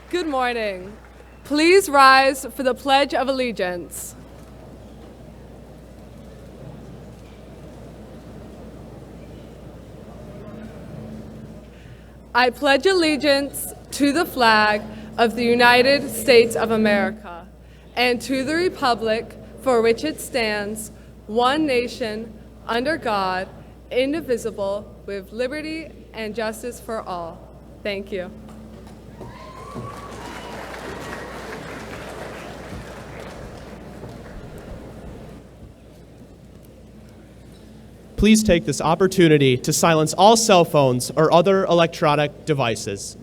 Good morning. Please rise for the Pledge of Allegiance. I pledge allegiance to the flag of the United States of America and to the republic for which it stands, one nation, under God, indivisible, with liberty and justice for all. Thank you. Please take this opportunity to silence all cell phones or other electronic devices.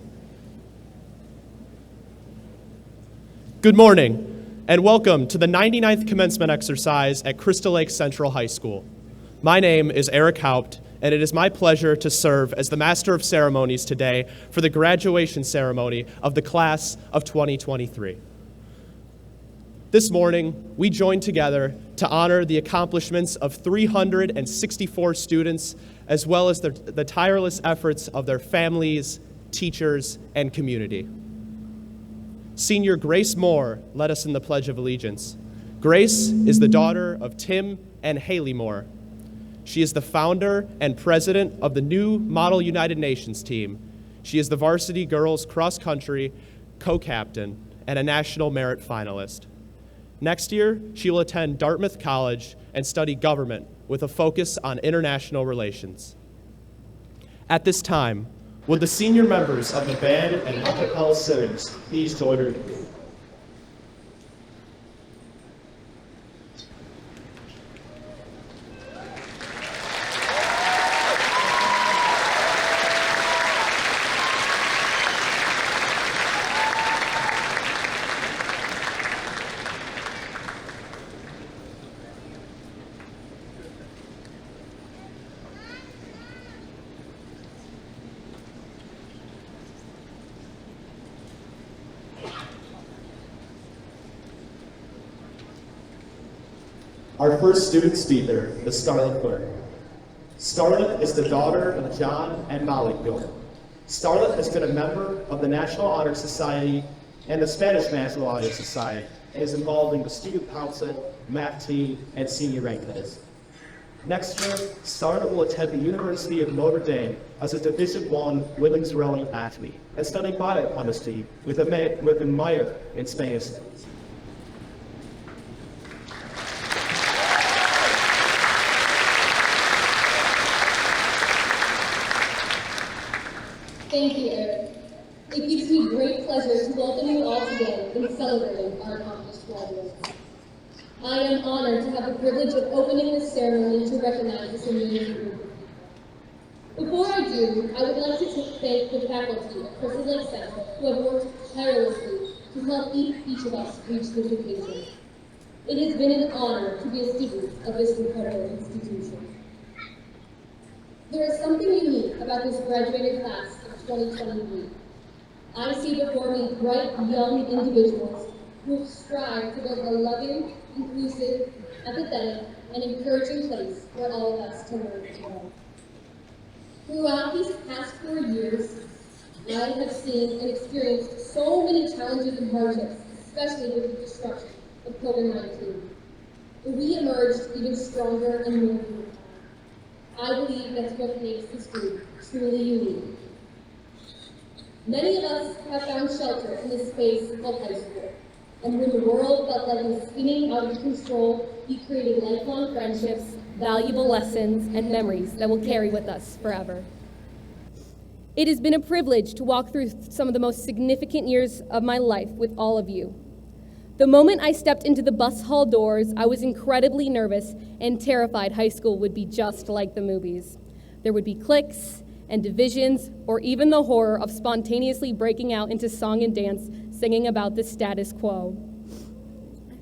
Good morning, and welcome to the 99th commencement exercise at Crystal Lake Central High School. My name is Eric Haupt, and it is my pleasure to serve as the Master of Ceremonies today for the graduation ceremony of the class of 2023. This morning, we joined together to honor the accomplishments of 364 students, as well as the tireless efforts of their families, teachers, and community. Senior Grace Moore led us in the Pledge of Allegiance. Grace is the daughter of Tim and Haley Moore. She is the founder and president of the new Model United Nations team. She is the varsity girls cross country co-captain and a national merit finalist. Next year, she will attend Dartmouth College and study government with a focus on international relations. At this time, would the senior members of the band and a cappella singers please join her? Our first student speaker is Starlet Burke. Starlet is the daughter of John and Molly Burke. Starlet has been a member of the National Honor Society and the Spanish National Honor Society and is involved in the student council, math team, and senior rank list. Next year, Starlet will attend the University of Notre Dame as a Division I women's rowing athlete and study biochemistry with a minor in Spanish studies. Thank you, Eric. It gives me great pleasure to welcome you all today in celebrating our accomplished graduates. I am honored to have the privilege of opening this ceremony to recognize this amazing group of people. Before I do, I would like to thank the faculty of Crystal Lake Central who have worked tirelessly to help each of us reach this occasion. It has been an honor to be a student of this incredible institution. There is something unique about this graduating class of 2023. I see before me bright, young individuals who strive to build a loving, inclusive, empathetic, and encouraging place for all of us to learn and grow. Throughout these past 4 years, I have seen and experienced so many challenges and hardships, especially with the destruction of COVID-19. But we emerged even stronger and more unified. I believe that's what makes this group truly unique. Many of us have found shelter in this space called high school. And when the world felt like it was spinning out of control, we created lifelong friendships, valuable lessons, and memories that will carry with us forever. It has been a privilege to walk through some of the most significant years of my life with all of you. The moment I stepped into the bus hall doors, I was incredibly nervous and terrified high school would be just like the movies. There would be cliques and divisions, or even the horror of spontaneously breaking out into song and dance, singing about the status quo.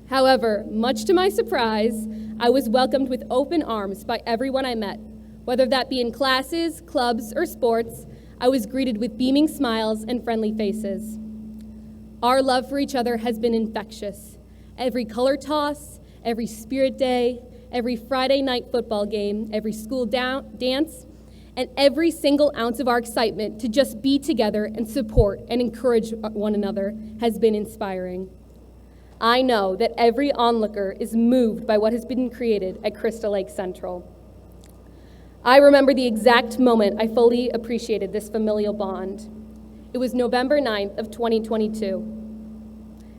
However, much to my surprise, I was welcomed with open arms by everyone I met. Whether that be in classes, clubs, or sports, I was greeted with beaming smiles and friendly faces. Our love for each other has been infectious. Every color toss, every spirit day, every Friday night football game, every school dance, and every single ounce of our excitement to just be together and support and encourage one another has been inspiring. I know that every onlooker is moved by what has been created at Crystal Lake Central. I remember the exact moment I fully appreciated this familial bond. It was November 9th of 2022.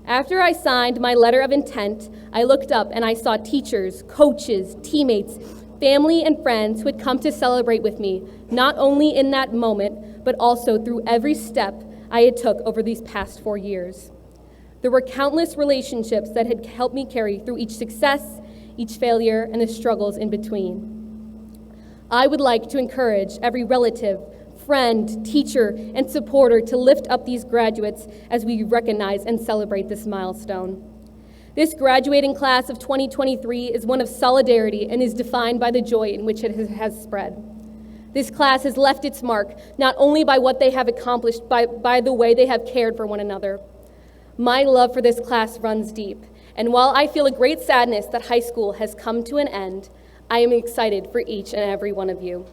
After I signed my letter of intent, I looked up and I saw teachers, coaches, teammates, family, and friends who had come to celebrate with me, not only in that moment, but also through every step I had took over these past 4 years. There were countless relationships that had helped me carry through each success, each failure, and the struggles in between. I would like to encourage every relative, friend, teacher, and supporter to lift up these graduates as we recognize and celebrate this milestone. This graduating class of 2023 is one of solidarity and is defined by the joy in which it has spread. This class has left its mark not only by what they have accomplished, by the way they have cared for one another. My love for this class runs deep, and while I feel a great sadness that high school has come to an end, I am excited for each and every one of you.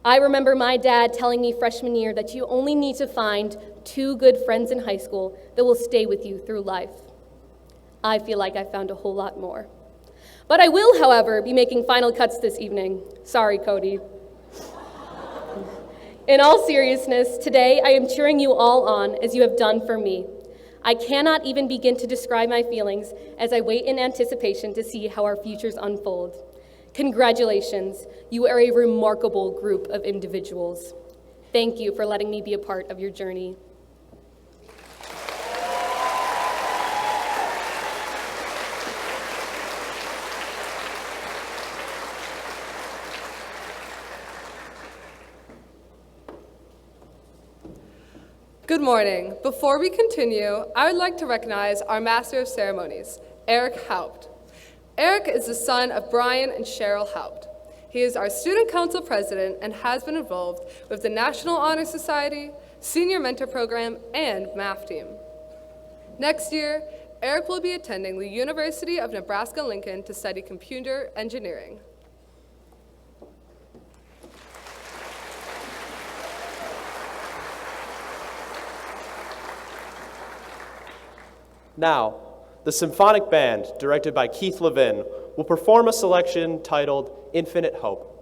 I remember my dad telling me freshman year that you only need to find 2 good friends in high school that will stay with you through life. I feel like I found a whole lot more. But I will, however, be making final cuts this evening. Sorry, Cody. In all seriousness, today I am cheering you all on as you have done for me. I cannot even begin to describe my feelings as I wait in anticipation to see how our futures unfold. Congratulations, you are a remarkable group of individuals. Thank you for letting me be a part of your journey. Good morning. Before we continue, I would like to recognize our Master of Ceremonies, Eric Haupt. Eric is the son of Brian and Cheryl Haupt. He is our Student Council President and has been involved with the National Honor Society, Senior Mentor Program, and MAF team. Next year, Eric will be attending the University of Nebraska-Lincoln to study computer engineering. Now, the Symphonic Band, directed by Keith Levin, will perform a selection titled Infinite Hope.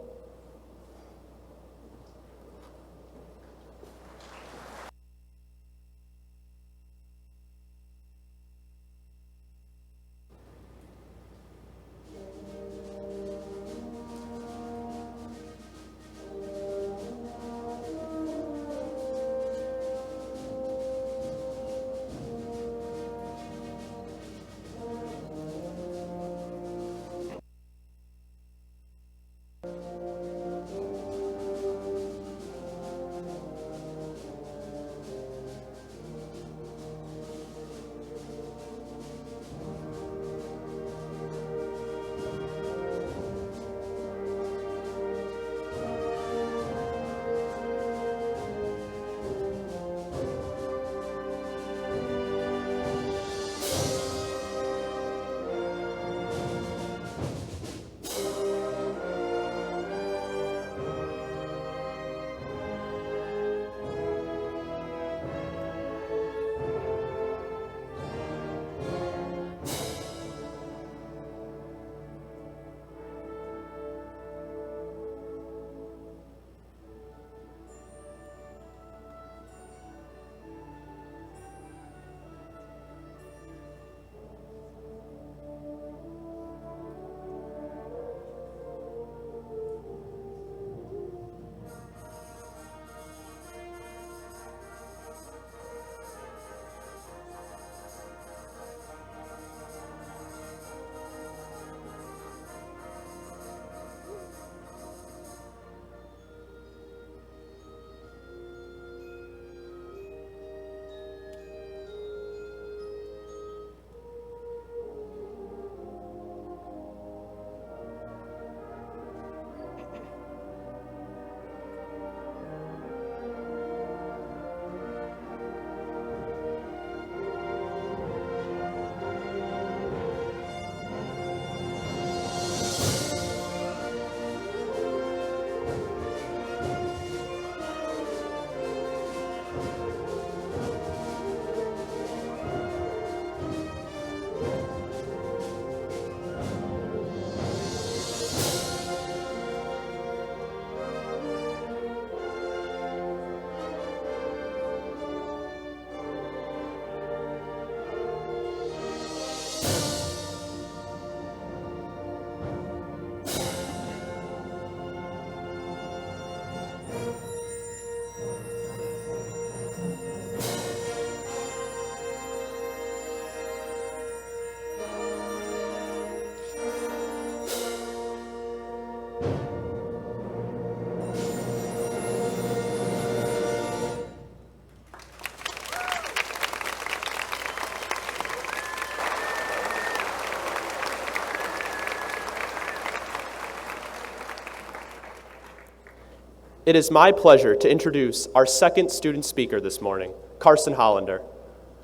It is my pleasure to introduce our second student speaker this morning, Carson Hollander.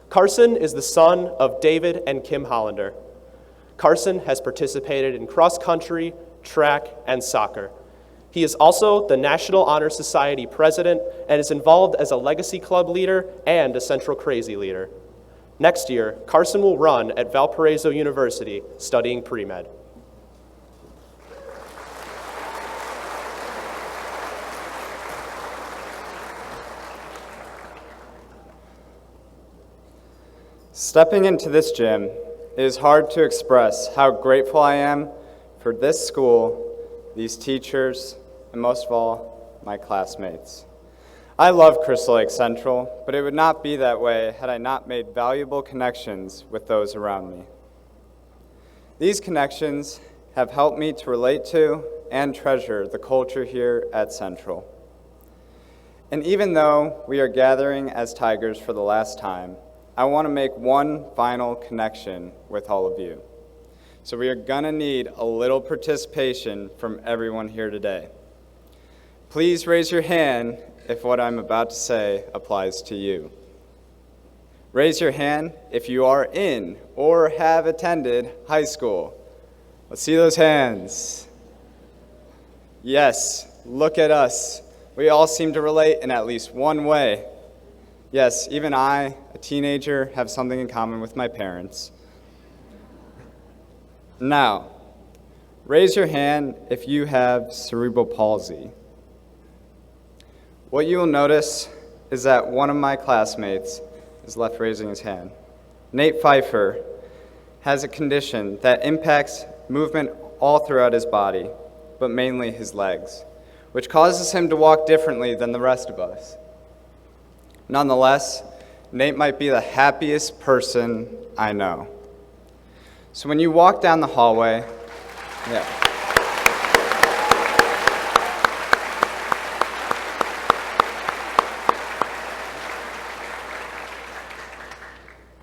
Carson is the son of David and Kim Hollander. Carson has participated in cross-country, track, and soccer. He is also the National Honor Society president and is involved as a Legacy Club leader and a Central Crazy leader. Next year, Carson will run at Valparaiso University studying pre-med. Stepping into this gym, it is hard to express how grateful I am for this school, these teachers, and most of all, my classmates. I love Crystal Lake Central, but it would not be that way had I not made valuable connections with those around me. These connections have helped me to relate to and treasure the culture here at Central. And even though we are gathering as Tigers for the last time, I want to make one final connection with all of you. So we are gonna need a little participation from everyone here today. Please raise your hand if what I'm about to say applies to you. Raise your hand if you are in or have attended high school. Let's see those hands. Yes, look at us. We all seem to relate in at least one way. Yes, even I, a teenager, have something in common with my parents. Now, raise your hand if you have cerebral palsy. What you will notice is that one of my classmates is left raising his hand. Nate Pfeiffer has a condition that impacts movement all throughout his body, but mainly his legs, which causes him to walk differently than the rest of us. Nonetheless, Nate might be the happiest person I know. So when you walk down the hallway,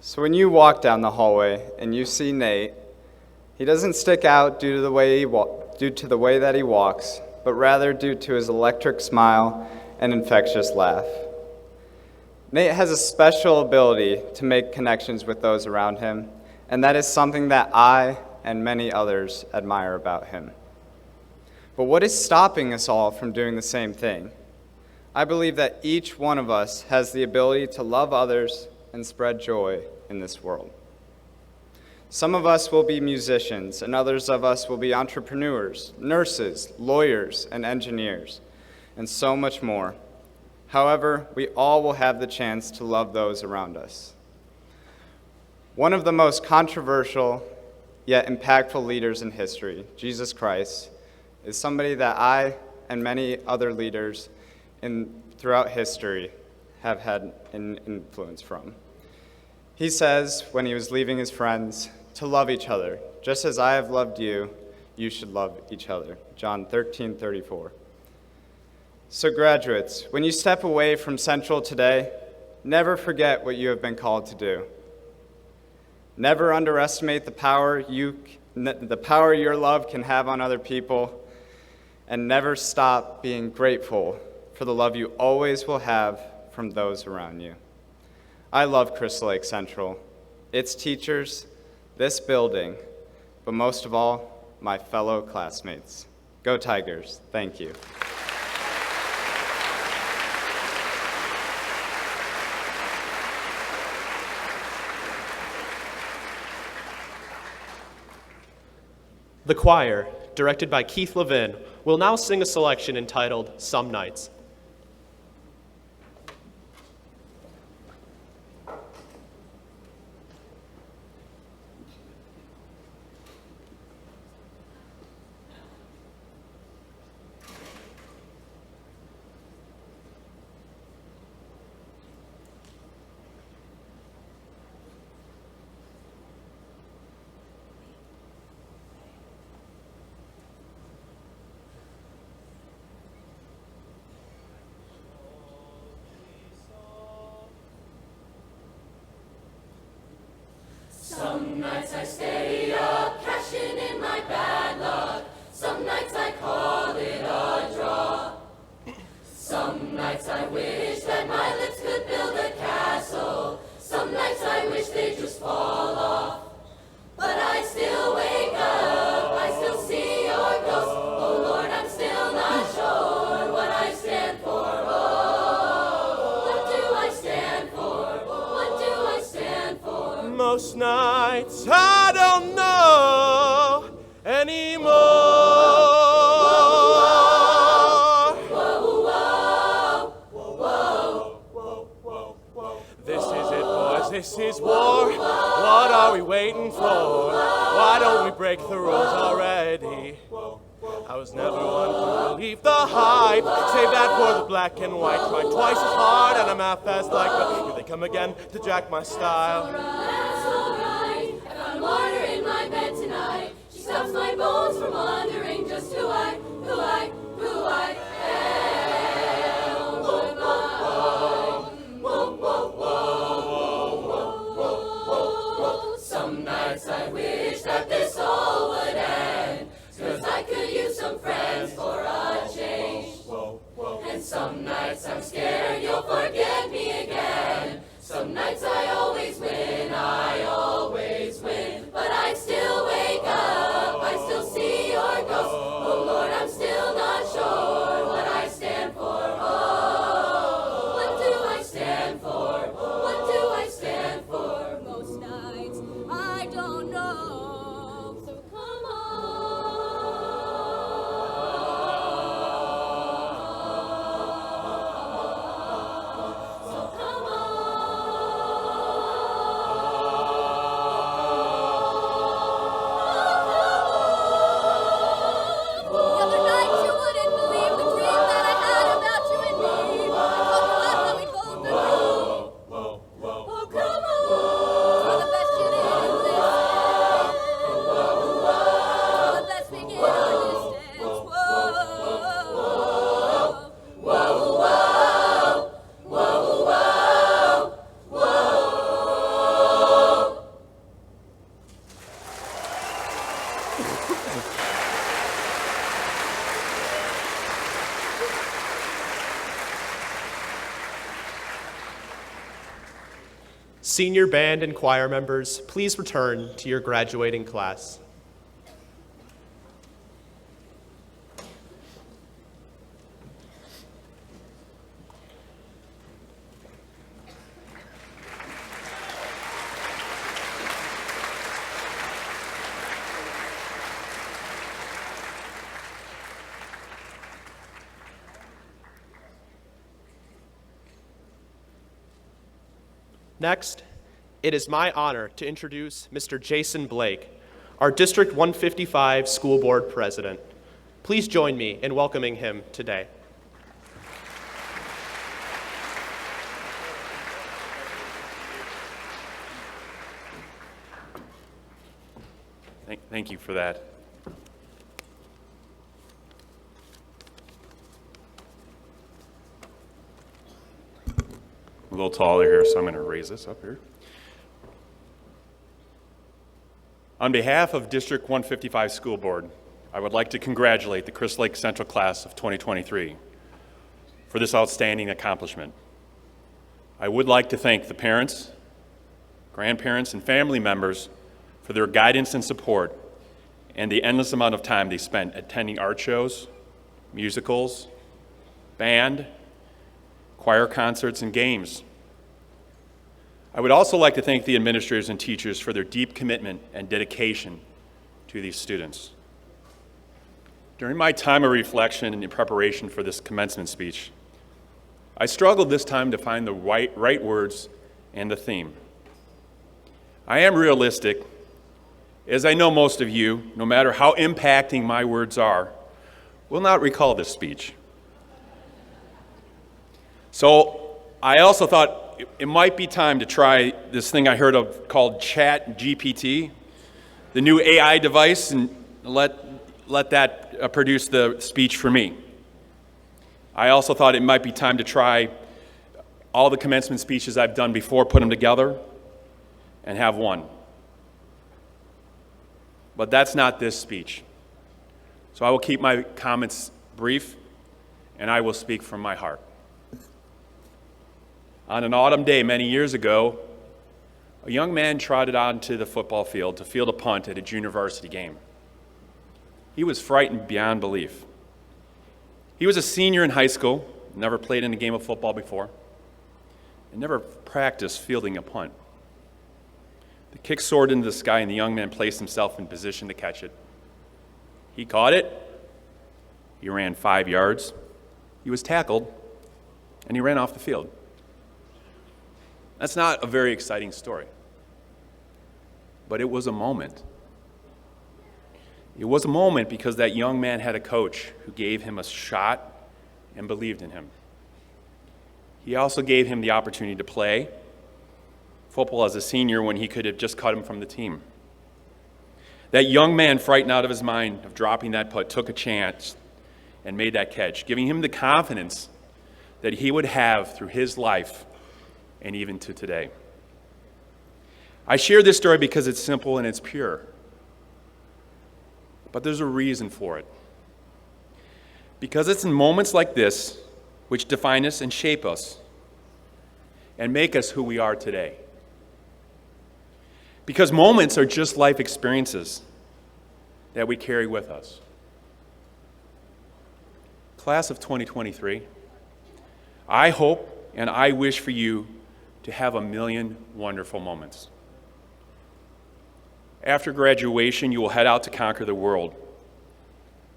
So when you walk down the hallway and you see Nate, he doesn't stick out due to the way that he walks, but rather due to his electric smile and infectious laugh. Nate has a special ability to make connections with those around him, and that is something that I and many others admire about him. But what is stopping us all from doing the same thing? I believe that each one of us has the ability to love others and spread joy in this world. Some of us will be musicians, and others of us will be entrepreneurs, nurses, lawyers, and engineers, and so much more. However, we all will have the chance to love those around us. One of the most controversial yet impactful leaders in history, Jesus Christ, is somebody that I and many other leaders throughout history have had an influence from. He says, when he was leaving his friends, to love each other. Just as I have loved you, you should love each other. John 13:34. So graduates, when you step away from Central today, never forget what you have been called to do. Never underestimate the power your love can have on other people, and never stop being grateful for the love you always will have from those around you. I love Crystal Lake Central, its teachers, this building, but most of all, my fellow classmates. Go Tigers. Thank you. The choir, directed by Keith Levin, will now sing a selection entitled Some Nights. Some nights I stay up, cashing in my bad luck. Some nights I call it a draw. Most nights I don't know anymore. This is it, boys, this is war. What are we waiting for? Why don't we break the rules already? I was never one to believe the hype. Save that for the black and white. Try twice as hard and I'm half as like, but here they come again to jack my style. That's alright. I found a martyr in my bed tonight. She stops my bones from wondering just who I am. Some nights I wish that this all would end, 'cause I could use some friends for a change. And some nights I'm scared you'll forget me again. Some nights I always win, but I still wake up, I still see your ghost. Oh Lord, I'm still not sure what I stand for. Oh, what do I stand for? What do I stand for? Most nights I don't know. So come on. So come The other night you wouldn't believe the dream that I had about you and me. I told you how we both agreed. Oh, come on. For the best you didn't listen. For the best we get our distance. Senior band and choir members, please return to your graduating class. Next, it is my honor to introduce Mr. Jason Blake, our District 155 School Board President. Please join me in welcoming him today. Thank you for that. A little taller here, so I'm going to raise this up here. On behalf of District 155 School Board, I would like to congratulate the Crystal Lake Central Class of 2023 for this outstanding accomplishment. I would like to thank the parents, grandparents, and family members for their guidance and support and the endless amount of time they spent attending art shows, musicals, band, choir concerts, and games. I would also like to thank the administrators and teachers for their deep commitment and dedication to these students. During my time of reflection and in preparation for this commencement speech, I struggled this time to find the right words and the theme. I am realistic, as I know most of you, no matter how impacting my words are, will not recall this speech. So I also thought it might be time to try this thing I heard of called ChatGPT, the new AI device, and let that produce the speech for me. I also thought it might be time to try all the commencement speeches I've done before, put them together, and have one. But that's not this speech. So I will keep my comments brief, and I will speak from my heart. On an autumn day many years ago, a young man trotted onto the football field to field a punt at a junior varsity game. He was frightened beyond belief. He was a senior in high school, never played in a game of football before, and never practiced fielding a punt. The kick soared into the sky, and the young man placed himself in position to catch it. He caught it. He ran 5 yards. He was tackled, and he ran off the field. That's not a very exciting story, but it was a moment. It was a moment because that young man had a coach who gave him a shot and believed in him. He also gave him the opportunity to play football as a senior when he could have just cut him from the team. That young man, frightened out of his mind of dropping that putt, took a chance and made that catch, giving him the confidence that he would have through his life and even to today. I share this story because it's simple and it's pure. But there's a reason for it. Because it's in moments like this which define us and shape us and make us who we are today. Because moments are just life experiences that we carry with us. Class of 2023, I hope and I wish for you to have a million wonderful moments. After graduation, you will head out to conquer the world.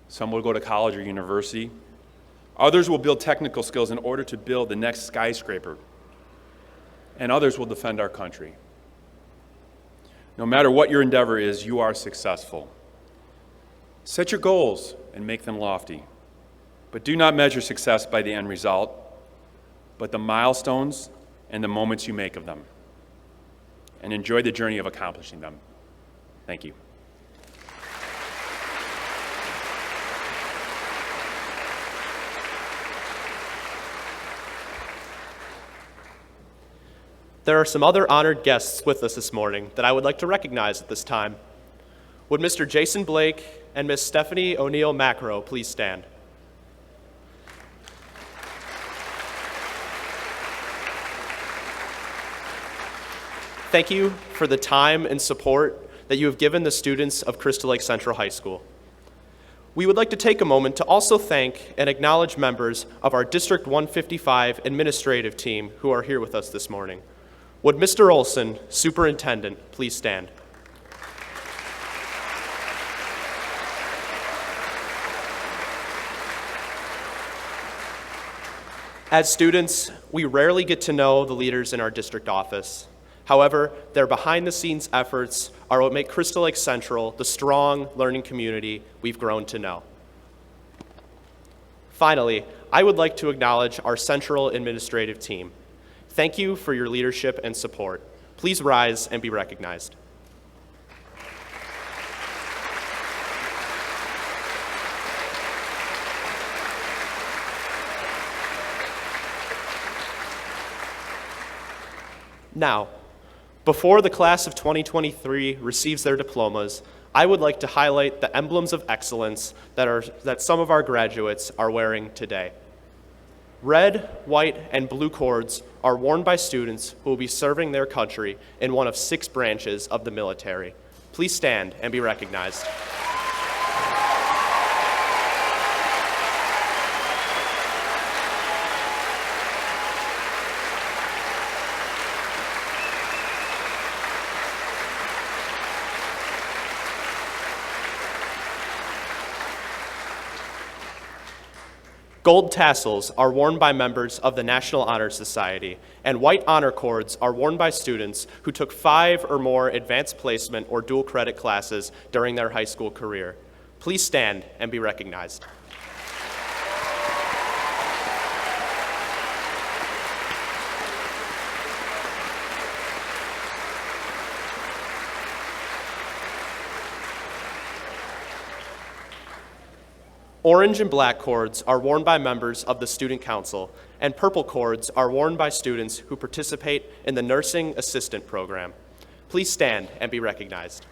Some will go to college or university. Others will build technical skills in order to build the next skyscraper. And others will defend our country. No matter what your endeavor is, you are successful. Set your goals and make them lofty. But do not measure success by the end result, but the milestones and the moments you make of them. And enjoy the journey of accomplishing them. Thank you. There are some other honored guests with us this morning that I would like to recognize at this time. Would Mr. Jason Blake and Miss Stephanie O'Neill Macro please stand? Thank you for the time and support that you have given the students of Crystal Lake Central High School. We would like to take a moment to also thank and acknowledge members of our District 155 administrative team who are here with us this morning. Would Mr. Olson, Superintendent, please stand? As students, we rarely get to know the leaders in our district office. However, their behind-the-scenes efforts are what make Crystal Lake Central the strong learning community we've grown to know. Finally, I would like to acknowledge our central administrative team. Thank you for your leadership and support. Please rise and be recognized. Now, before the class of 2023 receives their diplomas, I would like to highlight the emblems of excellence that some of our graduates are wearing today. Red, white, and blue cords are worn by students who will be serving their country in one of 6 branches of the military. Please stand and be recognized. Gold tassels are worn by members of the National Honor Society, and white honor cords are worn by students who took 5 or more advanced placement or dual credit classes during their high school career. Please stand and be recognized. Orange and black cords are worn by members of the Student Council, and purple cords are worn by students who participate in the Nursing Assistant Program. Please stand and be recognized.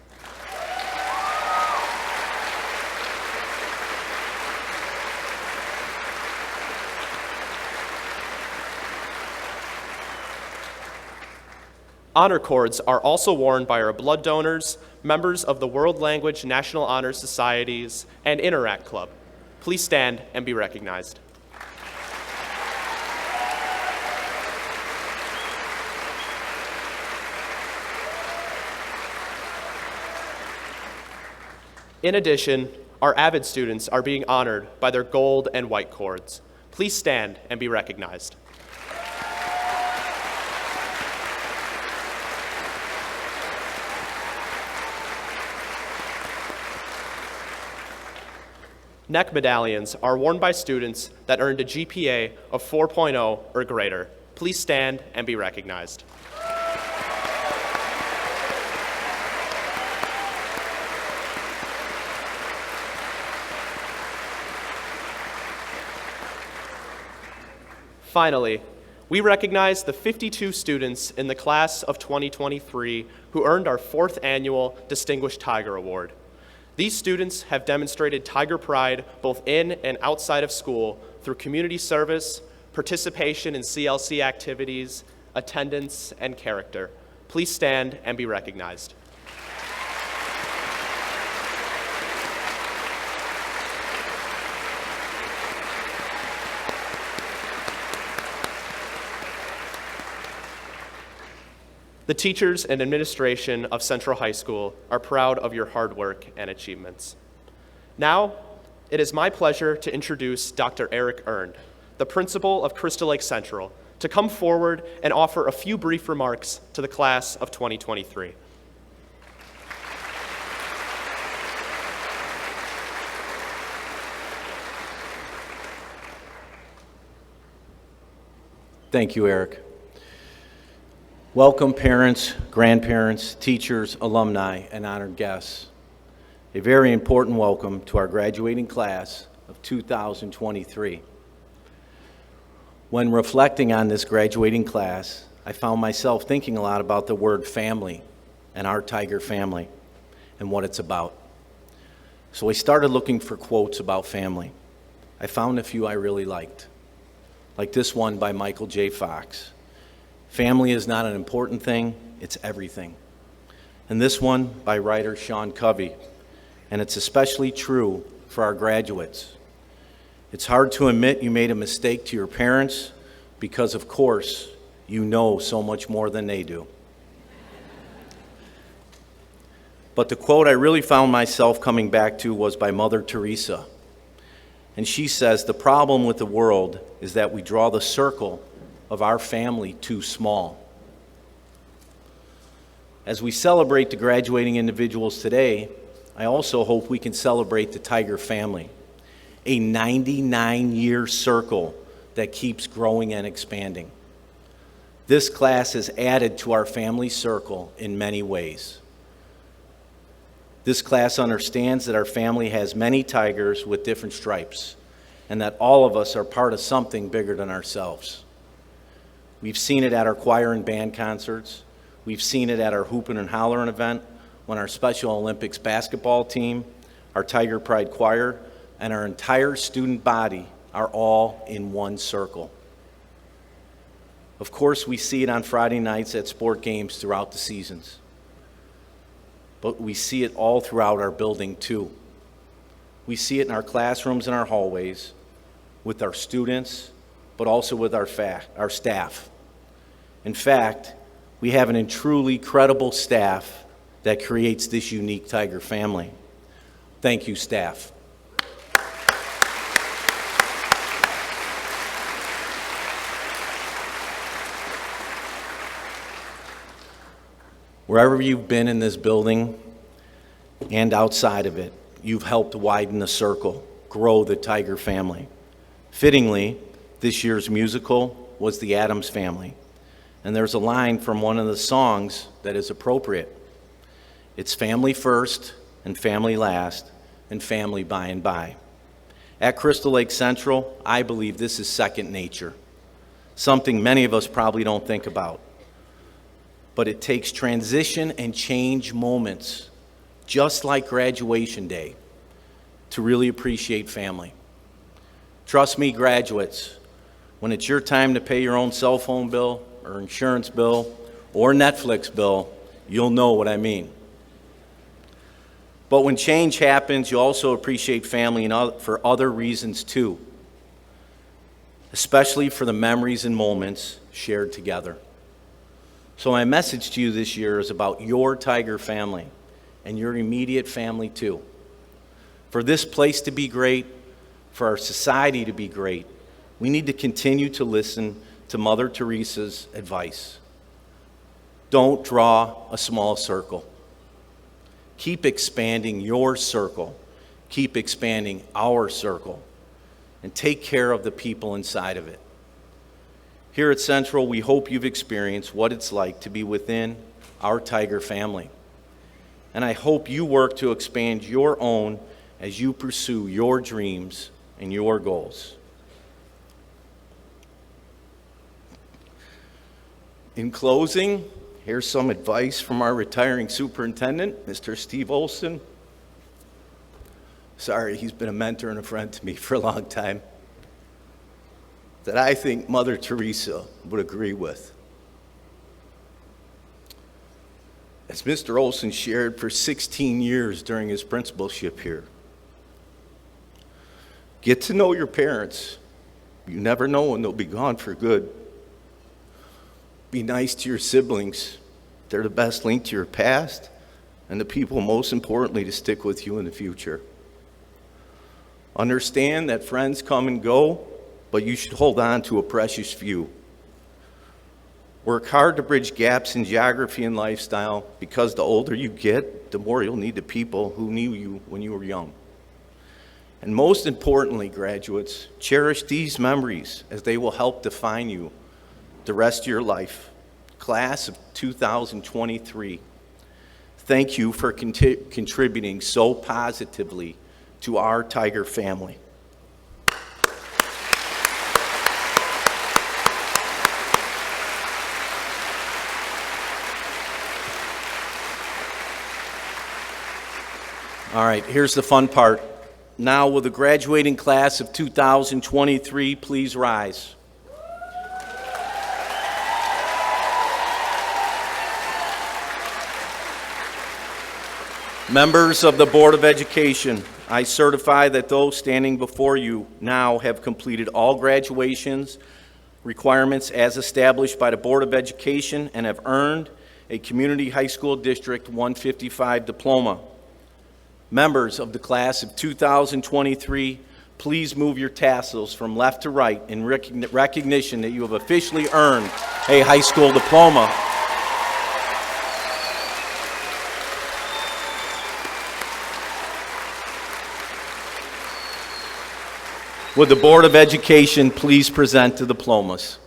Honor cords are also worn by our blood donors, members of the World Language National Honor Societies, and Interact Club. Please stand and be recognized. In addition, our AVID students are being honored by their gold and white cords. Please stand and be recognized. Neck medallions are worn by students that earned a GPA of 4.0 or greater. Please stand and be recognized. Finally, we recognize the 52 students in the class of 2023 who earned our 4th annual Distinguished Tiger Award. These students have demonstrated Tiger pride both in and outside of school through community service, participation in CLC activities, attendance, and character. Please stand and be recognized. The teachers and administration of Central High School are proud of your hard work and achievements. Now, it is my pleasure to introduce Dr. Eric Earned, the principal of Crystal Lake Central, to come forward and offer a few brief remarks to the class of 2023. Thank you, Eric. Welcome, parents, grandparents, teachers, alumni, and honored guests. A very important welcome to our graduating class of 2023. When reflecting on this graduating class, I found myself thinking a lot about the word family and our Tiger family and what it's about. So I started looking for quotes about family. I found a few I really liked, like this one by Michael J. Fox. Family is not an important thing, it's everything. And this one by writer Sean Covey, and it's especially true for our graduates. It's hard to admit you made a mistake to your parents because, of course, you know so much more than they do. But the quote I really found myself coming back to was by Mother Teresa. And she says, "The problem with the world is that we draw the circle of our family too small." As we celebrate the graduating individuals today, I also hope we can celebrate the Tiger family, a 99-year circle that keeps growing and expanding. This class has added to our family circle in many ways. This class understands that our family has many tigers with different stripes, and that all of us are part of something bigger than ourselves. We've seen it at our choir and band concerts. We've seen it at our Hoopin' and Hollerin' event when our Special Olympics basketball team, our Tiger Pride choir, and our entire student body are all in one circle. Of course, we see it on Friday nights at sport games throughout the seasons. But we see it all throughout our building too. We see it in our classrooms and our hallways, with our students, but also with our staff. In fact, we have a truly credible staff that creates this unique Tiger family. Thank you, staff. Wherever you've been in this building and outside of it, you've helped widen the circle, grow the Tiger family. Fittingly, this year's musical was The Addams Family, and there's a line from one of the songs that is appropriate. It's family first and family last and family by and by. At Crystal Lake Central, I believe this is second nature, something many of us probably don't think about. But it takes transition and change moments, just like graduation day, to really appreciate family. Trust me, graduates, when it's your time to pay your own cell phone bill or insurance bill or Netflix bill, you'll know what I mean. But when change happens, you also appreciate family for other reasons too, especially for the memories and moments shared together. So my message to you this year is about your Tiger family and your immediate family too. For this place to be great, for our society to be great, we need to continue to listen to Mother Teresa's advice. Don't draw a small circle. Keep expanding your circle. Keep expanding our circle. And take care of the people inside of it. Here at Central, we hope you've experienced what it's like to be within our Tiger family. And I hope you work to expand your own as you pursue your dreams and your goals. In closing, here's some advice from our retiring superintendent, Mr. Steve Olson. Sorry, he's been a mentor and a friend to me for a long time, that I think Mother Teresa would agree with. As Mr. Olson shared for 16 years during his principalship here, get to know your parents. You never know when they'll be gone for good. Be nice to your siblings. They're the best link to your past and the people most importantly to stick with you in the future. Understand that friends come and go, but you should hold on to a precious few. Work hard to bridge gaps in geography and lifestyle, because the older you get, the more you'll need the people who knew you when you were young. And most importantly, graduates, cherish these memories as they will help define you the rest of your life. Class of 2023, thank you for contributing so positively to our Tiger family. All right, here's the fun part. Now, will the graduating class of 2023 please rise? Members of the Board of Education, I certify that those standing before you now have completed all graduations requirements as established by the Board of Education and have earned a Community High School District 155 diploma. Members of the class of 2023, please move your tassels from left to right in recognition that you have officially earned a high school diploma. Would the Board of Education please present the diplomas?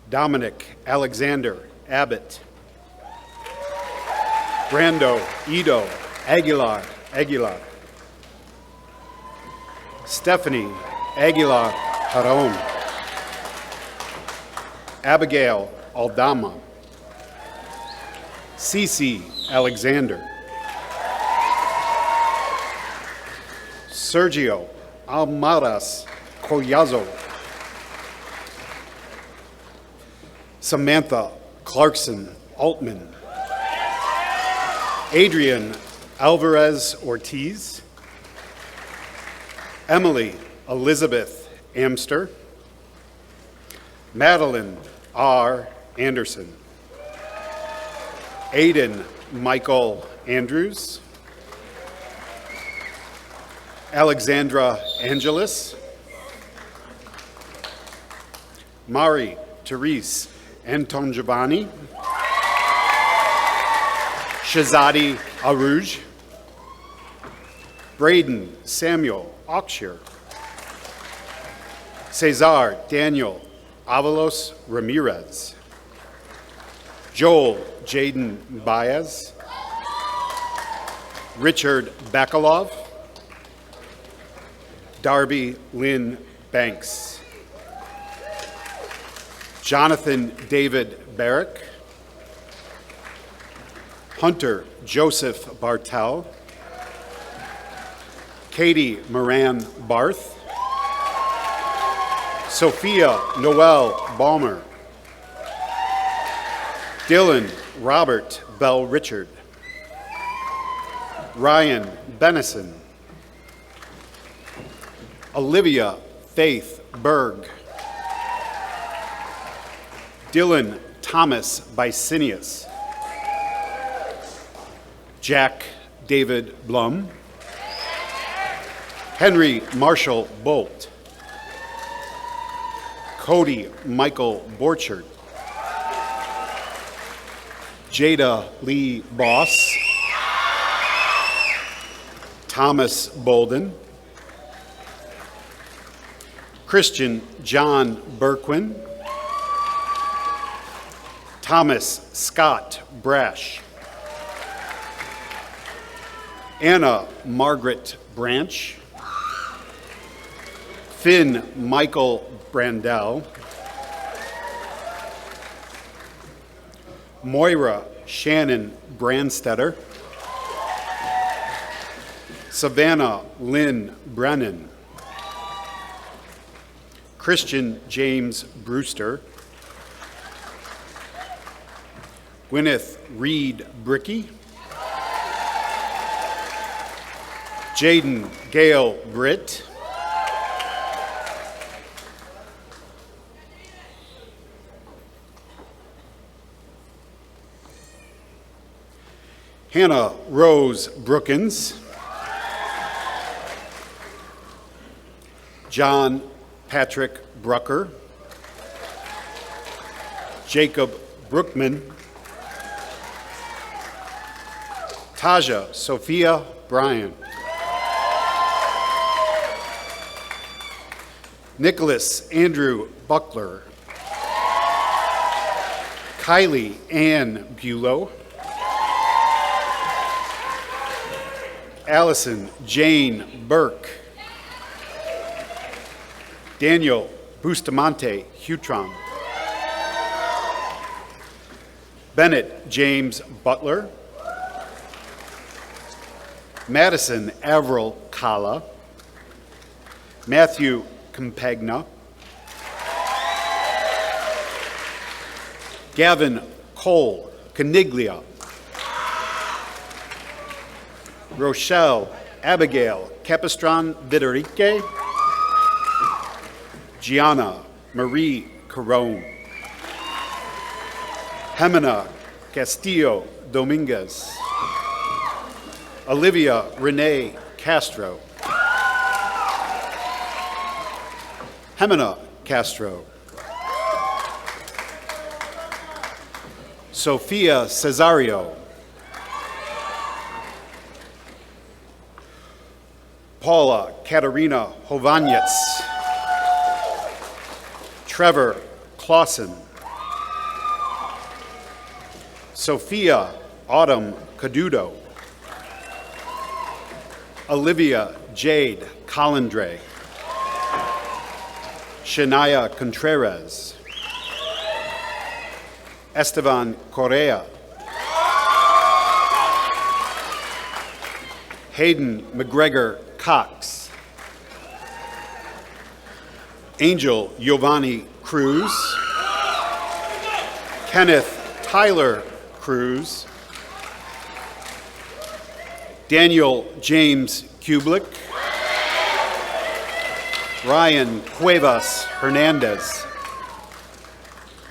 Dominic Alexander Abbott. Brando Ido Aguilar. Stephanie Aguilar Jaron. Abigail Aldama. Cece Alexander. Sergio Almaraz Collazo. Samantha Clarkson Altman. Adrian Alvarez Ortiz. Emily Elizabeth Amster. Madeline R. Anderson. Aiden Michael Andrews. Alexandra Angelis. Mari Therese Anton Giovanni. Shazadi Arouj. Braden Samuel Oxshire. Cesar Daniel Avalos Ramirez. Joel Jaden Baez. Richard Bakalov. Darby Lynn Banks. Jonathan David Barrick. Hunter Joseph Bartel. Katie Moran Barth. Sophia Noel Balmer. Dylan Robert Bell Richard. Ryan Benison. Olivia Faith Berg. Dylan Thomas Bicinius. Jack David Blum. Henry Marshall Bolt. Cody Michael Borchard. Jada Lee Boss. Thomas Bolden. Christian John Berquin. Thomas Scott Brash. Anna Margaret Branch. Finn Michael Brandell. Moira Shannon Brandstetter. Savannah Lynn Brennan. Christian James Brewster. Gwyneth Reed Bricky. Jaden Gale Britt. Hannah Rose Brookins. John Patrick Brucker. Jacob Brookman. Taja Sophia Bryan. Nicholas Andrew Buckler. Kylie Ann Bulow. Allison Jane Burke. Daniel Bustamante Hutron. Bennett James Butler. Madison Avril Kala. Matthew Campagna. Gavin Cole Caniglia. Rochelle Abigail Capistran Viderique. Gianna Marie Carone. Jimena Castillo Dominguez. Olivia Renee Castro. Jimena Castro. Sophia Cesario. Paula Katarina Hovanets. Trevor Clausen. Sophia Autumn Cadudo. Olivia Jade Collindre. Shania Contreras. Esteban Correa. Hayden McGregor Cox. Angel Giovanni Cruz. Kenneth Tyler Cruz. Daniel James Kublik. Ryan Cuevas Hernandez.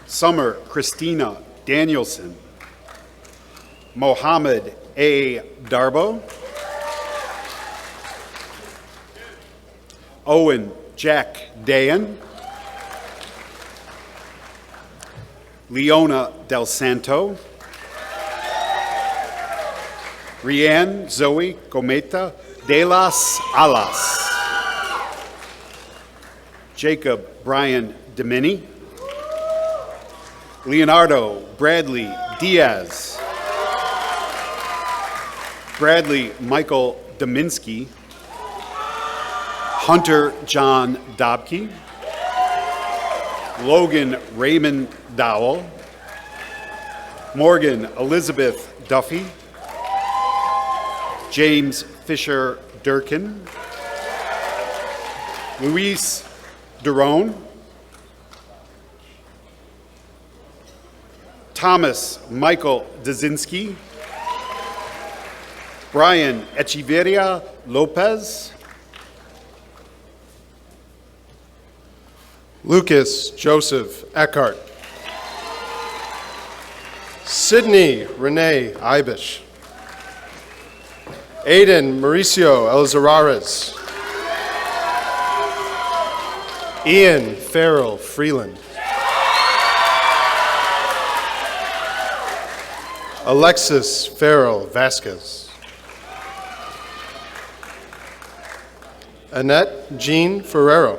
Summer Christina Danielson. Mohammed A. Darbo. Owen Jack Dayan. Leona Del Santo. Rianne Zoe Cometa de las Alas. Jacob Brian Domini. Leonardo Bradley Diaz. Bradley Michael Dominski. Hunter John Dobke, Logan Raymond Dowell, Morgan Elizabeth Duffy, James Fisher Durkin, Luis Derone, Thomas Michael Dzinski, Brian Echeverria Lopez, Lucas Joseph Eckhart, Sydney Renee Ibish, Aiden Mauricio Elzarares, Ian Farrell Freeland, Alexis Farrell Vasquez, Annette Jean Ferrero,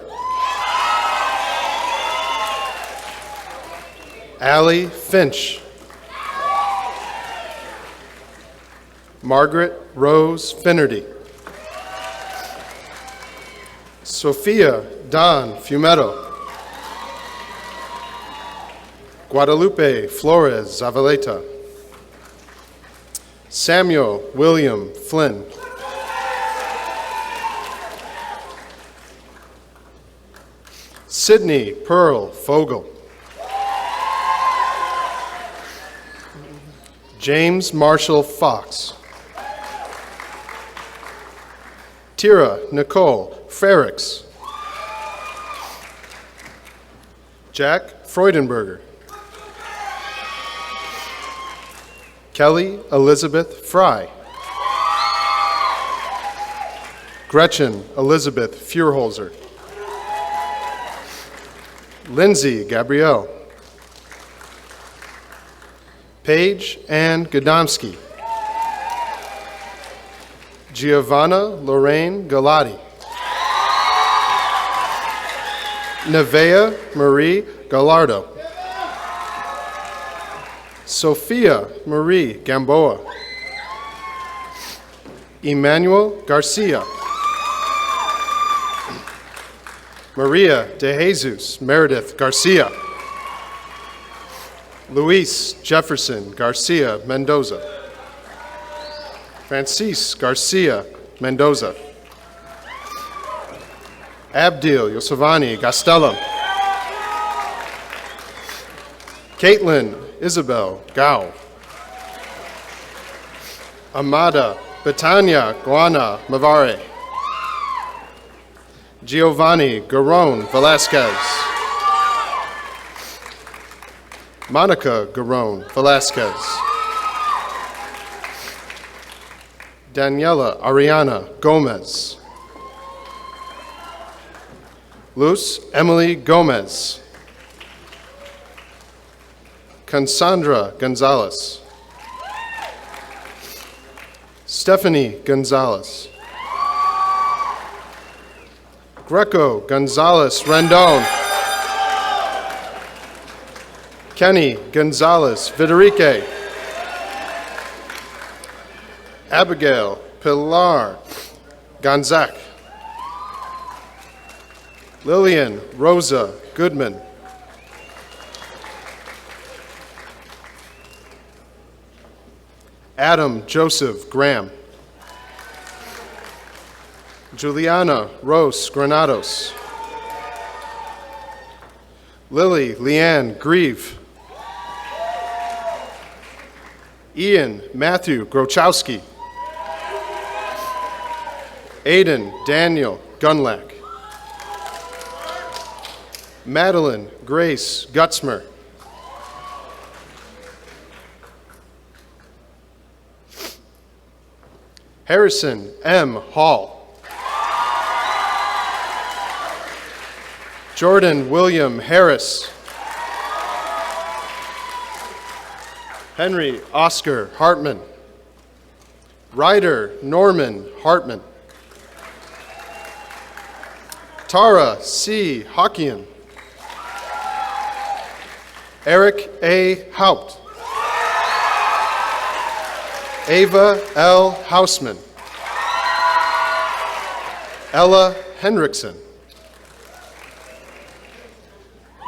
Allie Finch, Margaret Rose Finnerty, Sophia Don Fumetto, Guadalupe Flores Zavaleta, Samuel William Flynn, Sydney Pearl Fogel, James Marshall Fox, Tira Nicole Frericks, Jack Freudenberger, Kelly Elizabeth Fry, Gretchen Elizabeth Furholzer, Lindsay Gabrielle, Paige Ann Godomsky, Giovanna Lorraine Galati, Nevea Marie Gallardo, Sophia Marie Gamboa, Emmanuel Garcia, Maria de Jesus Meredith Garcia, Luis Jefferson Garcia Mendoza, Francis Garcia Mendoza, Abdil Yosavani Gastellum, Caitlin Isabel Gao, Amada Betania Guana Mavare, Giovanni Garone Velasquez, Monica Garone Velasquez, Daniela Ariana Gomez, Luz Emily Gomez, Cassandra Gonzalez, Stephanie Gonzalez, Greco Gonzalez Rendon, Kenny Gonzalez Viderique, Abigail Pilar Gonzac, Lillian Rosa Goodman, Adam Joseph Graham, Juliana Rose Granados, Lily Leanne Grieve, Ian Matthew Grochowski, Aiden Daniel Gunlack, Madeline Grace Gutzmer, Harrison M. Hall, Jordan William Harris, Henry Oscar Hartman, Ryder Norman Hartman, Tara C. Hockian, Eric A. Haupt, Ava L. Hausman, Ella Henriksen.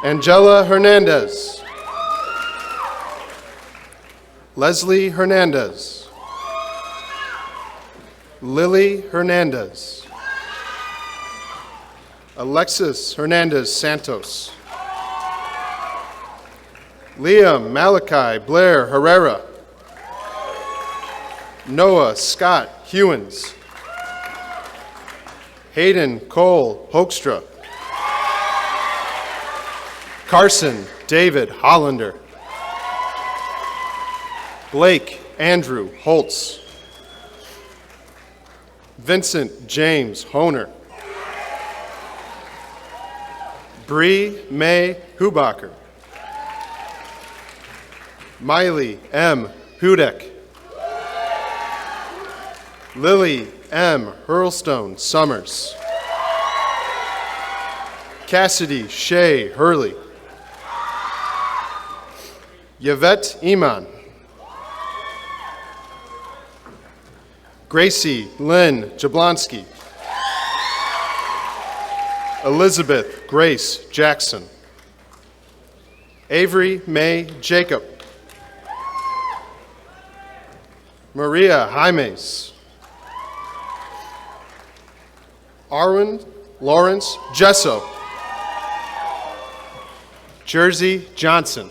Angela Hernandez. Leslie Hernandez. Lily Hernandez. Alexis Hernandez Santos. Liam Malachi Blair Herrera. Noah Scott Hewins. Hayden Cole Hoekstra. Carson David Hollander. Blake Andrew Holtz. Vincent James Honer. Bree May Hubacher. Miley M. Hudek. Lily M. Hurlstone Summers. Cassidy Shea Hurley. Yvette Iman. Gracie Lynn Jablonski. Elizabeth Grace Jackson. Avery May Jacob. Maria Jaimes. Arwen Lawrence Jesso. Jersey Johnson.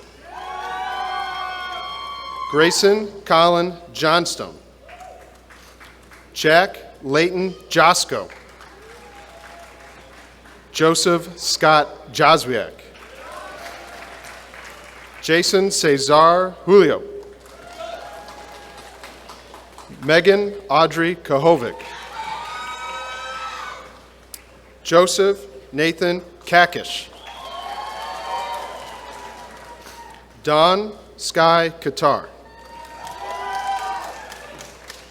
Grayson Colin Johnstone. Jack Leighton Josco. Joseph Scott Joswiak. Jason Cesar Julio. Megan Audrey Kahovic. Joseph Nathan Kakish. Don Sky Qatar.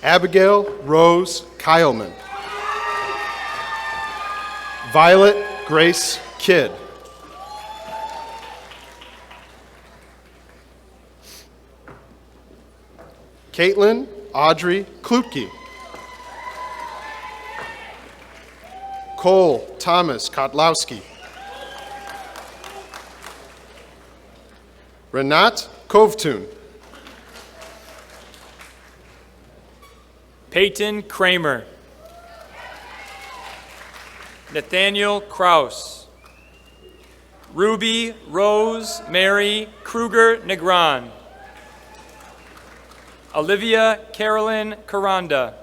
Abigail Rose Kyleman. Violet Grace Kidd. Caitlin Audrey Klutke. Cole Thomas Kotlowski. Renat Kovtun. Peyton Kramer. Nathaniel Kraus. Ruby Rose Mary Kruger Negron. Olivia Carolyn Caranda.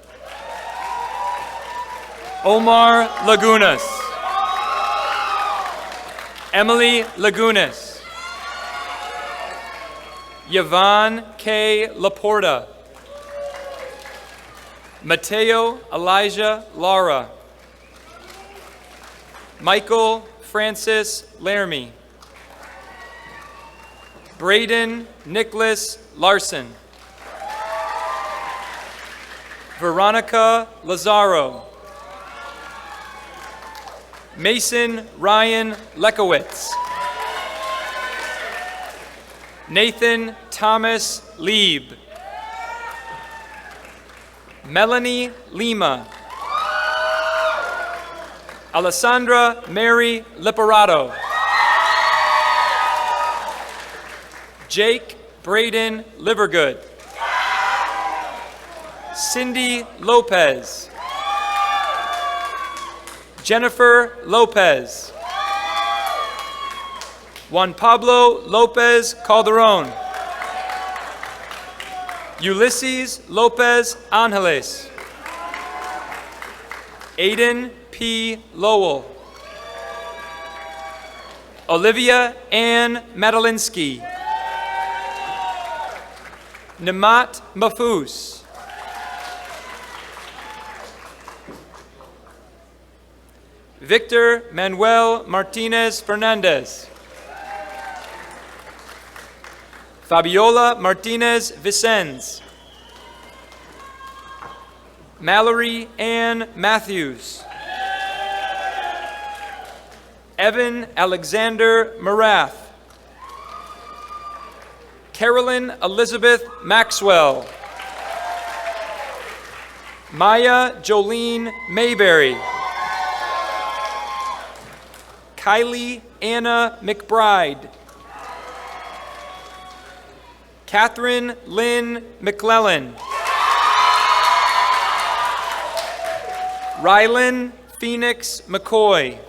Omar Lagunas. Emily Lagunas. Yvonne K. Laporta. Mateo Elijah Lara. Michael Francis Laramie. Braden Nicholas Larson. Veronica Lazaro. Mason Ryan Lekowitz. Nathan Thomas Lieb. Melanie Lima. Alessandra Mary Liparato. Jake Braden Livergood. Cindy Lopez. Jennifer Lopez. Juan Pablo Lopez Calderon. Ulysses Lopez Angeles. Aiden P. Lowell. Olivia Ann Madalinsky. Namat Mafous. Victor Manuel Martinez Fernandez. Fabiola Martinez Vicens. Mallory Ann Matthews. Evan Alexander Marath. Carolyn Elizabeth Maxwell. Maya Jolene Mayberry. Kylie Anna McBride. Catherine Lynn McClellan. Rylan Phoenix McCoy.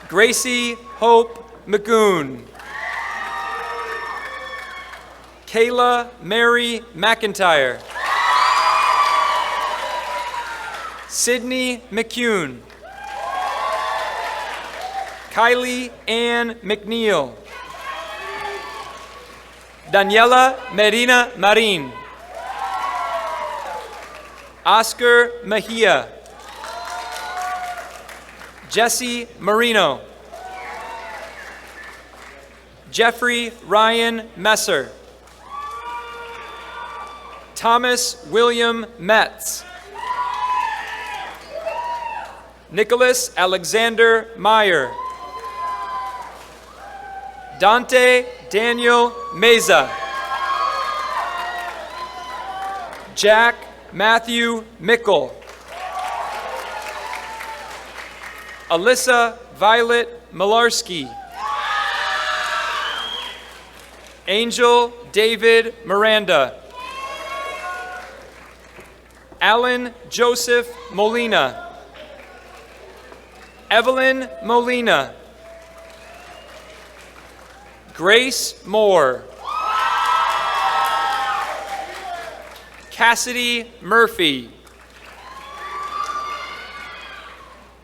Gracie Hope McGoon. Kayla Mary McIntyre. Sydney McCune. Kylie Ann McNeil. Daniela Medina Marin. Oscar Mejia. Jesse Marino. Jeffrey Ryan Messer. Thomas William Metz. Nicholas Alexander Meyer. Dante Daniel Meza. Jack Matthew Mickle. Alyssa Violet Malarski. Angel David Miranda. Alan Joseph Molina. Evelyn Molina. Grace Moore. Cassidy Murphy.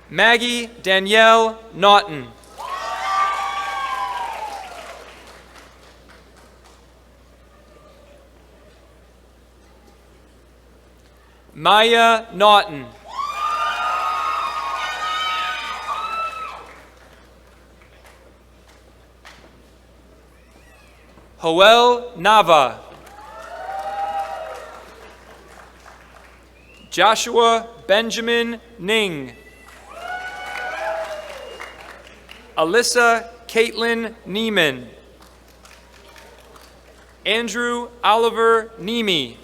Maggie Danielle Naughton. Maya Naughton. Joel Nava. Joshua Benjamin Ning. Alyssa Caitlin Neiman. Andrew Oliver Nemi.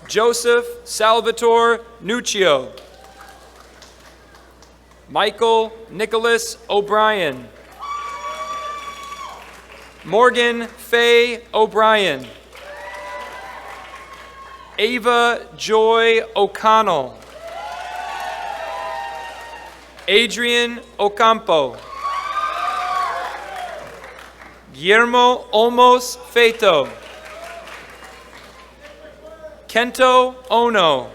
Joseph Salvatore Nuccio. Michael Nicholas O'Brien. Morgan Faye O'Brien. Ava Joy O'Connell. Adrian Ocampo. Guillermo Olmos Feito. Kento Ono.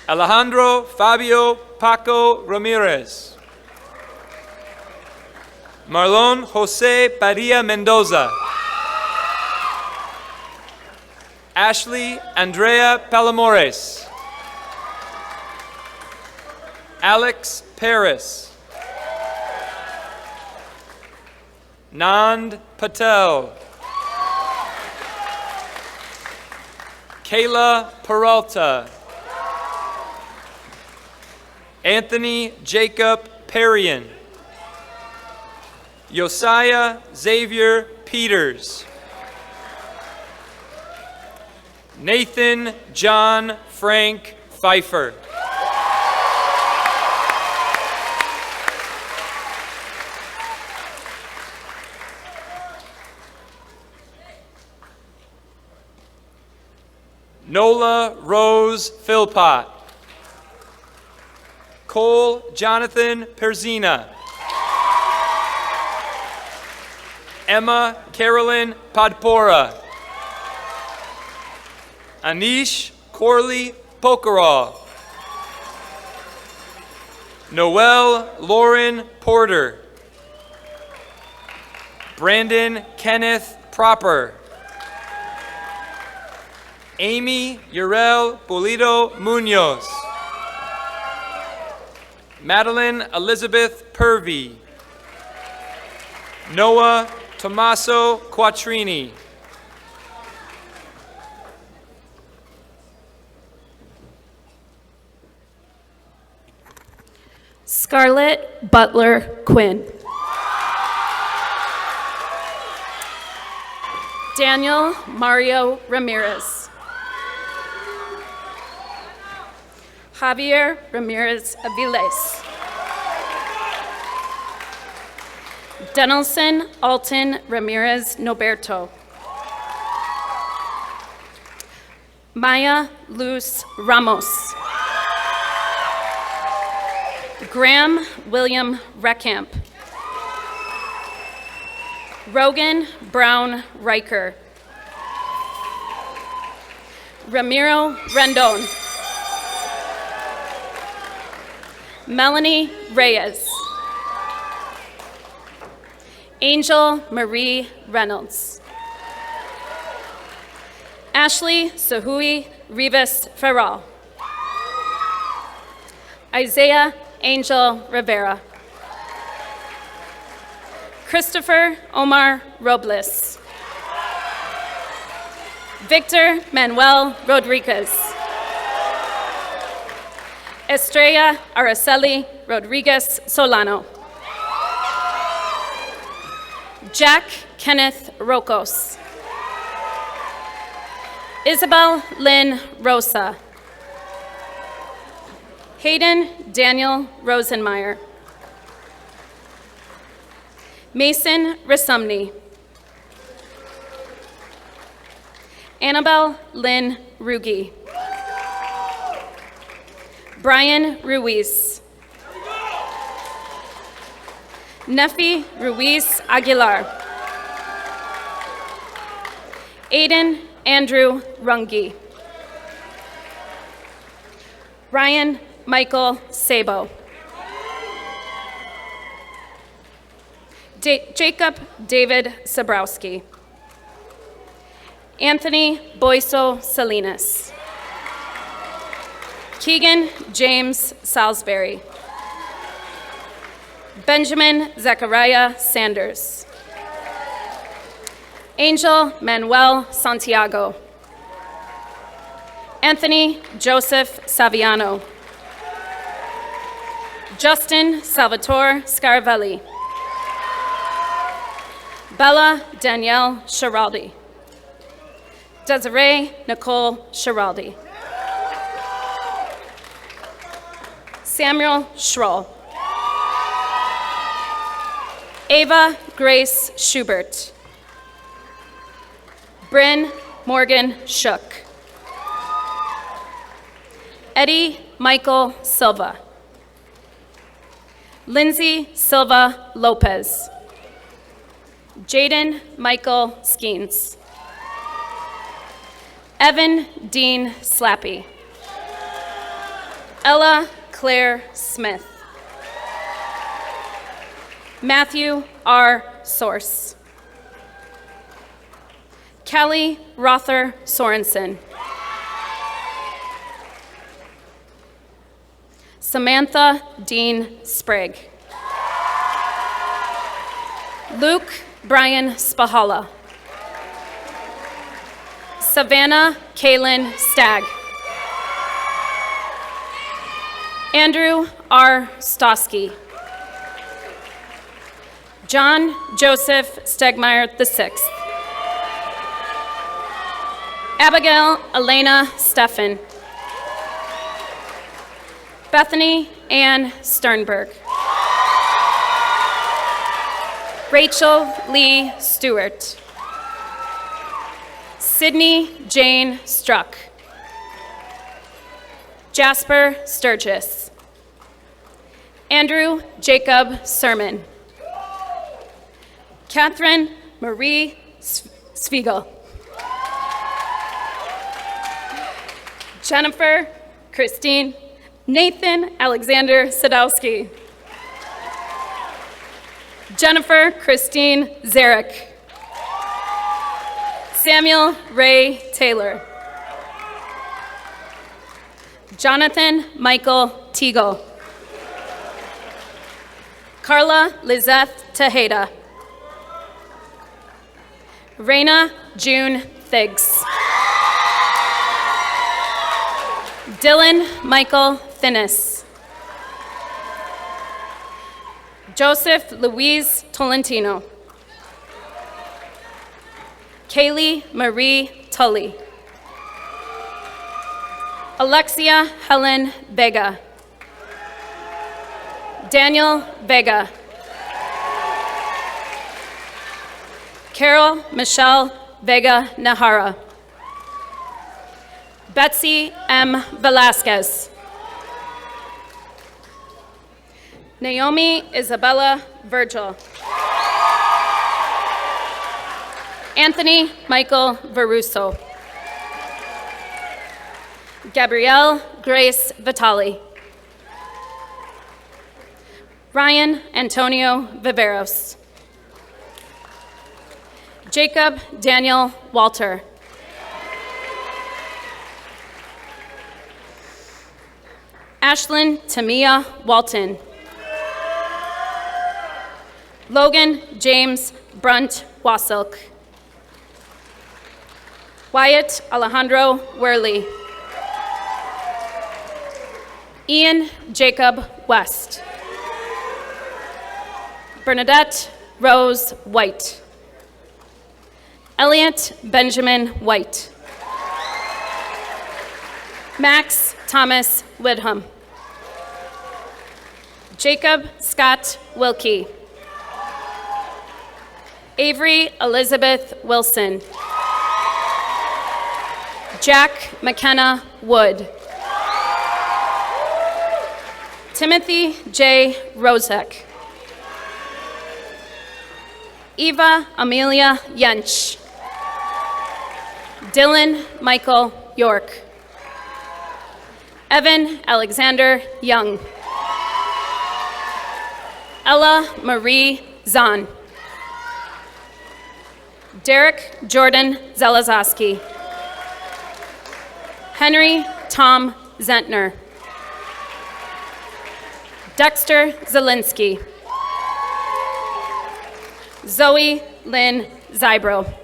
Alejandro Fabio Paco Ramirez. Marlon Jose Padilla Mendoza. Ashley Andrea Palamores. Alex Paris. Nand Patel. Kayla Peralta. Anthony Jacob Perrion. Josiah Xavier Peters. Nathan John Frank Pfeiffer. Nola Rose Philpott. Cole Jonathan Perzina. Emma Carolyn Podpora. Anish Corley Pokerall. Noel Lauren Porter. Brandon Kenneth Proper. Amy Urel Pulido Munoz. Madeline Elizabeth Purvey. Noah Tommaso Quattrini. Scarlett Butler Quinn. Daniel Mario Ramirez. Javier Ramirez Aviles. Denelson Alton Ramirez Noberto. Maya Luz Ramos. Graham William Reckamp. Rogan Brown Riker. Ramiro Rendon. Melanie Reyes. Angel Marie Reynolds. Ashley Sahui Rivas Ferral. Isaiah Angel Rivera. Christopher Omar Robles. Victor Manuel Rodriguez. Estrella Araceli Rodriguez Solano. Jack Kenneth Rocos. Isabel Lynn Rosa. Hayden Daniel Rosenmeyer. Mason Rasumny. Annabelle Lynn Rugi. Brian Ruiz. Nefi Ruiz Aguilar. Aiden Andrew Runge. Ryan Michael Sabo. Jacob David Sabrowski. Anthony Boyso Salinas. Keegan James Salisbury. Benjamin Zechariah Sanders. Angel Manuel Santiago. Anthony Joseph Saviano. Justin Salvatore Scaravelli. Bella Danielle Schiraldi. Desiree Nicole Schiraldi. Samuel Schroll. Ava Grace Schubert. Bryn Morgan Shook. Eddie Michael Silva. Lindsay Silva Lopez. Jaden Michael Skeens. Evan Dean Slappy. Ella Claire Smith. Matthew R. Source. Kelly Rother Sorensen. Samantha Dean Sprague. Luke Brian Spahala. Savannah Kaylin Stagg. Andrew R. Stosky. John Joseph Stegmeyer VI. Abigail Elena Steffen. Bethany Ann Sternberg. Rachel Lee Stewart. Sydney Jane Struck. Jasper Sturgis. Andrew Jacob Sermon. Catherine Marie Spiegel. Jennifer Christine Nathan Alexander Sadowski. Jennifer Christine Zarek. Samuel Ray Taylor. Jonathan Michael Teagle. Carla Lizeth Tejeda. Raina June Thiggs. Dylan Michael Finnis. Joseph Louise Tolentino. Kaylee Marie Tully. Alexia Helen Vega. Daniel Vega. Carol Michelle Vega Nahara. Betsy M. Velasquez. Naomi Isabella Virgil. Anthony Michael Veruso. Gabrielle Grace Vitali. Ryan Antonio Viveros. Jacob Daniel Walter. Ashlyn Tamia Walton. Logan James Brunt Wasilk. Wyatt Alejandro Worley. Ian Jacob West. Bernadette Rose White. Elliot Benjamin White. Max Thomas Widham. Jacob Scott Wilkie. Avery Elizabeth Wilson. Jack McKenna Wood. Timothy J. Rozek. Eva Amelia Yench. Dylan Michael York. Evan Alexander Young. Ella Marie Zahn. Derek Jordan Zelazoski. Henry Tom Zentner. Dexter Zielinski. Zoe Lynn Zybro.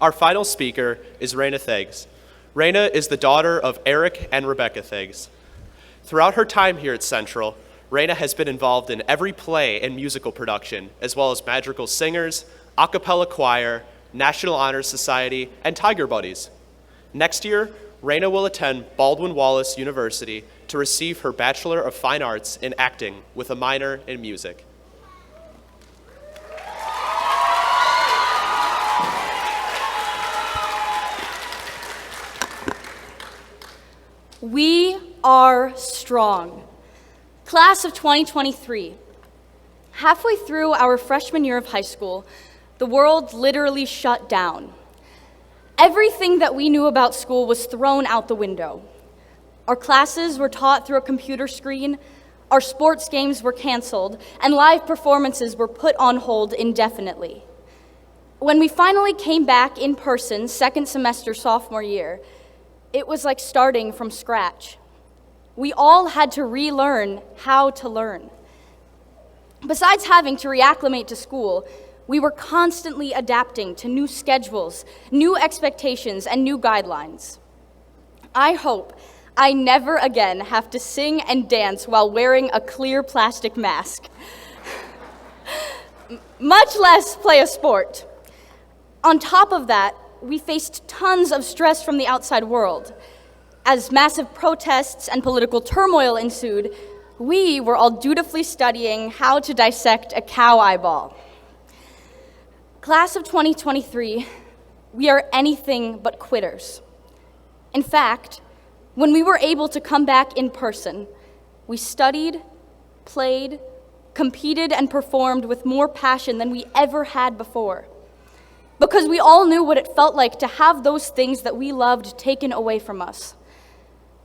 Our final speaker is Raina Theggs. Raina is the daughter of Eric and Rebecca Theggs. Throughout her time here at Central, Raina has been involved in every play and musical production, as well as Madrigal Singers, a cappella choir, National Honor Society, and Tiger Buddies. Next year, Raina will attend Baldwin Wallace University to receive her Bachelor of Fine Arts in Acting with a minor in music. We are strong. Class of 2023. Halfway through our freshman year of high school, the world literally shut down. Everything that we knew about school was thrown out the window. Our classes were taught through a computer screen, our sports games were canceled, and live performances were put on hold indefinitely. When we finally came back in person second semester sophomore year, it was like starting from scratch. We all had to relearn how to learn. Besides having to reacclimate to school, we were constantly adapting to new schedules, new expectations, and new guidelines. I hope I never again have to sing and dance while wearing a clear plastic mask, much less play a sport. On top of that, we faced tons of stress from the outside world. As massive protests and political turmoil ensued, we were all dutifully studying how to dissect a cow eyeball. Class of 2023, we are anything but quitters. In fact, when we were able to come back in person, we studied, played, competed, and performed with more passion than we ever had before. Because we all knew what it felt like to have those things that we loved taken away from us.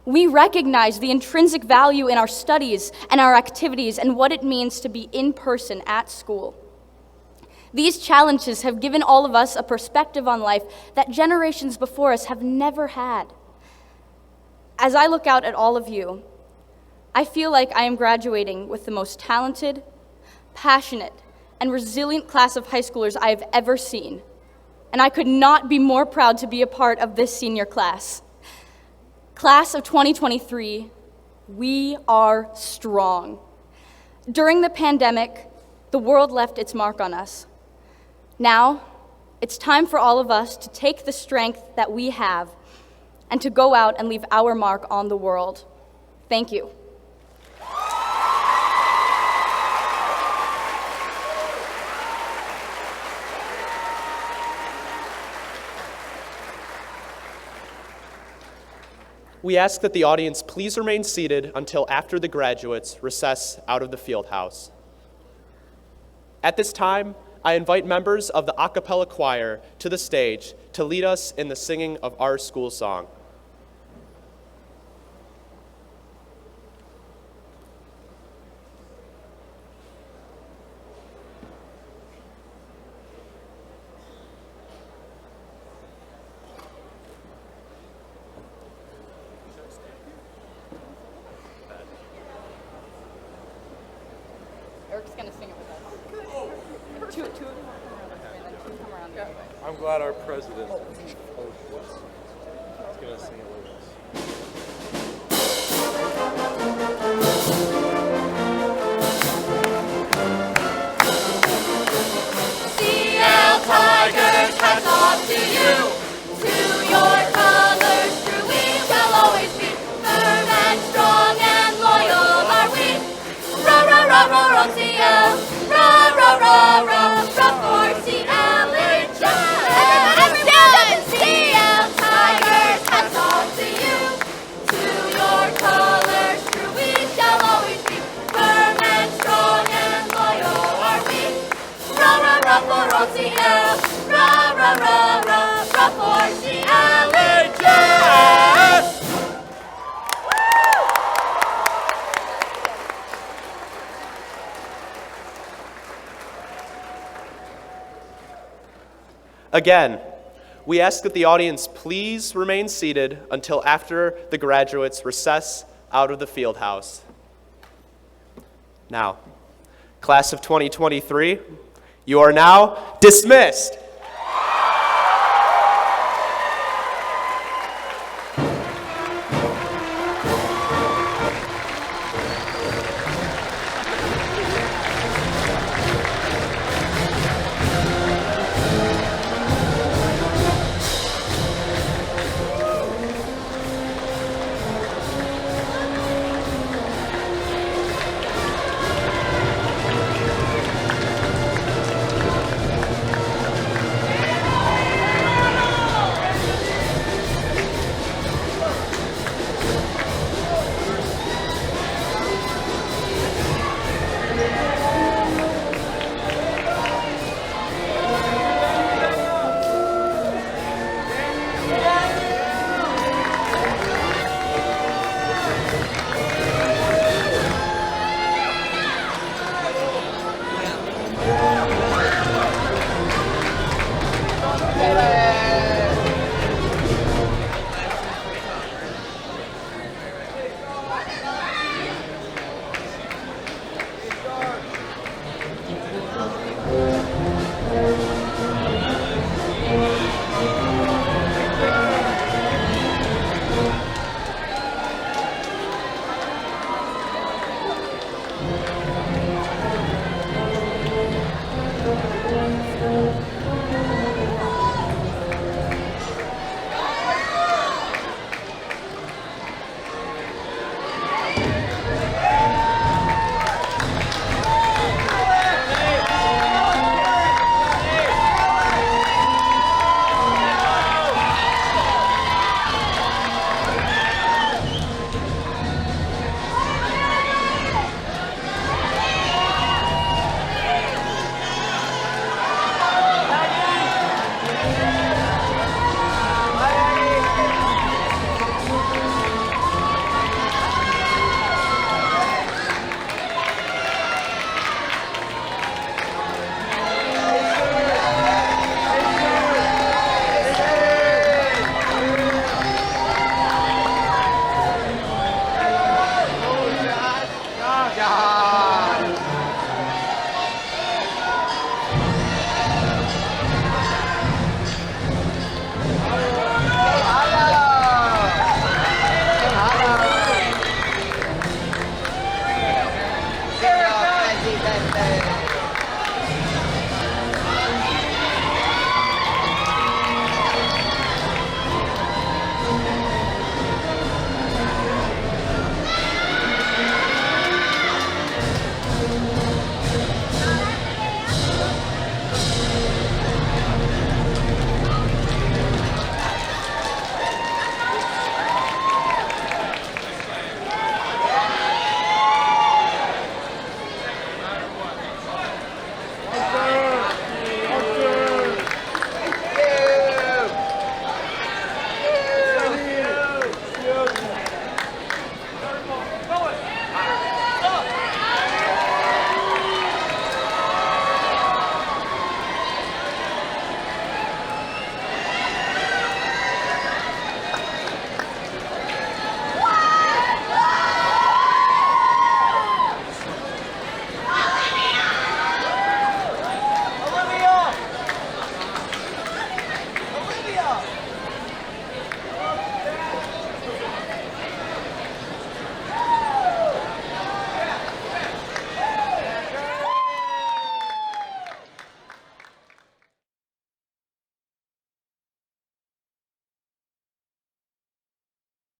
We recognize the intrinsic value in our studies and our activities and what it means to be in person at school. These challenges have given all of us a perspective on life that generations before us have never had. As I look out at all of you, I feel like I am graduating with the most talented, passionate, and resilient class of high schoolers I have ever seen. And I could not be more proud to be a part of this senior class. Class of 2023, we are strong. During the pandemic, the world left its mark on us. Now, it's time for all of us to take the strength that we have and to go out and leave our mark on the world. Thank you. We ask that the audience please remain seated until after the graduates recess out of the field house. At this time, I invite members of the a cappella choir to the stage to lead us in the singing of our school song. Eric's going to sing it with us. Two of them come around this way, and then two come around the other way. I'm glad our president is going to sing it with us. CL Tigers, hats off to you. To your colors, true we shall always be. Firm and strong and loyal are we. Rah, rah, rah, roar on CL. Rah, rah, rah, rah, rah for CL. It's everybody stand up and CL Tigers, hats off to you. To your colors, true we shall always be. Firm and strong and loyal are we. Rah, rah, rah, for OCL. Rah, rah, rah, rah, rah, for CLHS. Again, we ask that the audience please remain seated until after the graduates recess out of the field house. Now, class of 2023, you are now dismissed.